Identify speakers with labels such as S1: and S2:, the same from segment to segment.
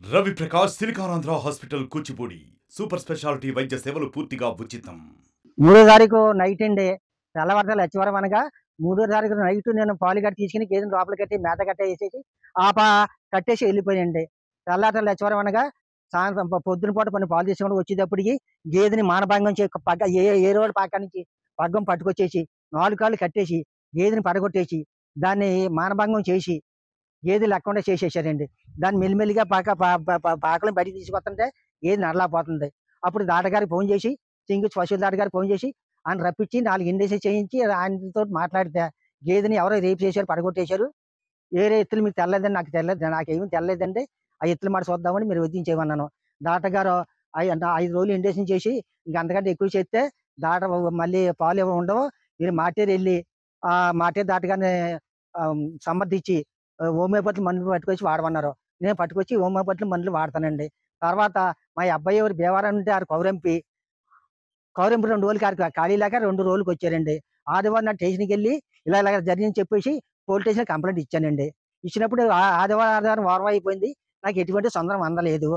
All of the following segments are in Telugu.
S1: Ravi Prakash Siliconandhra hospital Kuchipudi super speciality వైద్య సేవలు పూర్తిగా ఉచితం.
S2: 3వ తారీఖు నైట్ అండి, తెల్లవారుజామున లచ్చివరం అనగా 3వ తారీఖు నైట్ నేను పాలు కట్టి తీసుకుని గేదెని లోపల కట్టి మేత కట్టేసేసి కట్టేసి వెళ్ళిపోయానండి. తెల్లారి లచ్చివరం అనగా సాయంత్రం పొద్దున పూట కొన్ని పాలు తీసుకొని వచ్చేటప్పటికి గేదెని మానభంగం పగ్గ ఏ రోడ్డు పక్క నుంచి పగ్గం పట్టుకొచ్చేసి 4 కాళ్ళు కట్టేసి గేదెని పడగొట్టేసి దాన్ని మానభంగం చేసి గేదె లేకుండా చేసేసారండి. దాన్ని మెల్లిమెల్లిగా పాకలను బయటికి తీసుకొస్తుంటే గేదె నడలేకపోతుంది. అప్పుడు దాటగారికి ఫోన్ చేసి పశువుల దాటగారికి ఫోన్ చేసి ఆయన రప్పించి 4 ఇండేసి చేయించి ఆయనతో మాట్లాడితే గేదెని ఎవరో రేపు చేశారు, పడగొట్టేశారు. వేరే ఎత్తులు మీకు తెల్లదండి, నాకు తెల్లదు, నాకేమీ తెల్లదండి, ఆ ఎత్తులు మాట చూద్దామని మీరు వదిలించేయమన్నాను. దాటగారు 5 రోజులు ఇండేషన్ చేసి ఇంక అంతకంటే ఎక్కువ చేస్తే దాట మళ్ళీ పాలు ఉండవు, మీరు మాటేరు వెళ్ళి ఆ మాటేరు దాటగానే సమర్థించి హోమియోపతి మందులు పట్టుకొచ్చి వాడమన్నారు. నేను పట్టుకొచ్చి హోమియోపతి మందులు వాడతానండి. తర్వాత మా అబ్బాయి ఎవరు భీమవరం ఉంటే ఆ కౌరింపు 2 రోజులకి ఖాళీ లేక 2 రోజులకి వచ్చారండి. ఆదివారం నాడు స్టేషన్కి వెళ్ళి ఇలా జరిగిందని చెప్పేసి పోలీస్ స్టేషన్ కంప్లైంట్ ఇచ్చానండి. ఇచ్చినప్పుడు ఆదివారం వారం అయిపోయింది, నాకు ఎటువంటి తొందర అందలేదు.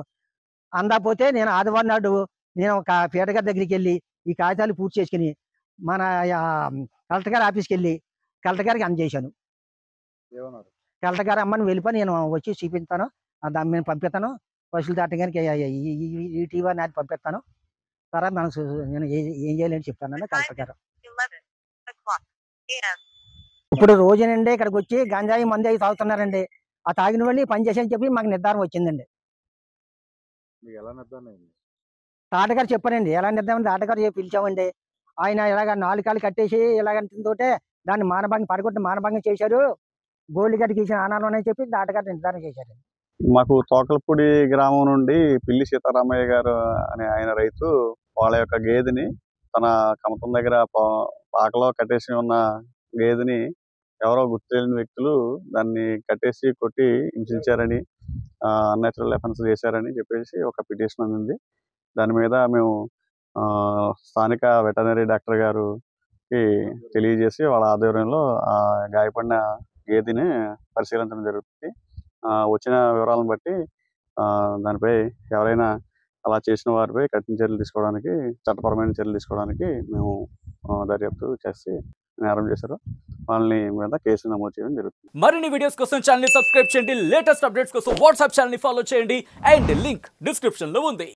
S2: అందకపోతే నేను ఆదివారం నాడు నేను ఒక పీటర్ గారి దగ్గరికి వెళ్ళి ఈ కాగితాలు పూర్తి చేసుకుని మన కలెక్టర్ గారి ఆఫీస్కి వెళ్ళి కలెక్టర్ గారికి అందజేశాను. కలెక్టర్ గారు అమ్మని వెళ్ళిపోయి నేను వచ్చి చూపిస్తాను, దాన్ని నేను పంపిస్తాను, పశువుల దాటగారికి ఈటీవీ నాది పంపిస్తాను, తర్వాత నేను ఏం చేయాలని చెప్తానని కలెక్టర్ గారు. ఇప్పుడు రోజునండి ఇక్కడికి వచ్చి గంజాయి మందు అవి తాగుతున్నారండి. ఆ తాగిన వాళ్ళు పని చేసేని చెప్పి మాకు నిర్ధారణ వచ్చిందండి. తాటగారు చెప్పారండి, ఎలా నిర్ధారణ తాటగారు పిలిచామండి. ఆయన ఇలాగ 4 కాళ్ళు కట్టేసి ఇలాగంటే దాన్ని పడగొట్టి మానభంగం చేశారు, గోల్డ్ గడ్డి గీసిన ఆనాలు అని చెప్పి తాటగారు నిర్ధారణ చేశారు.
S3: మాకు తోకలపూడి గ్రామం నుండి పిల్లి సీతారామయ్య గారు అనే ఆయన రైతు వాళ్ళ యొక్క గేదెని తన కమతం దగ్గర పాకలో కట్టేసి ఉన్న గేదెని ఎవరో గుర్తు తెలియని వ్యక్తులు దాన్ని కట్టేసి కొట్టి హింసించారని, అన్యాచురల్ ఎఫెన్స్ చేశారని చెప్పేసి ఒక పిటిషన్ అందింది. దాని మీద మేము స్థానిక వెటర్నరీ డాక్టర్ గారికి తెలియజేసి వాళ్ళ ఆధ్వర్యంలో ఆ గాయపడిన గేదెని పరిశీలించడం జరుగుతుంది. వచ్చిన వివరాలను బట్టి దానిపై ఎవరైనా అలా చేసిన వారిపై కఠిన చర్యలు తీసుకోవడానికి, చట్టపరమైన చర్యలు తీసుకోవడానికి మేము దర్యాప్తు చేసి నేరం చేశారు వాళ్ళని మీద కేసు నమోదు చేయడం జరుగుతుంది.
S4: మరిన్ని వీడియోస్ కోసం ఛానల్ ని సబ్స్క్రైబ్ చేయండి, లేటెస్ట్ అప్డేట్స్ కోసం వాట్సాప్ ఛానల్ ని ఫాలో చేయండి అండ్ లింక్ డిస్క్రిప్షన్ లో ఉంది.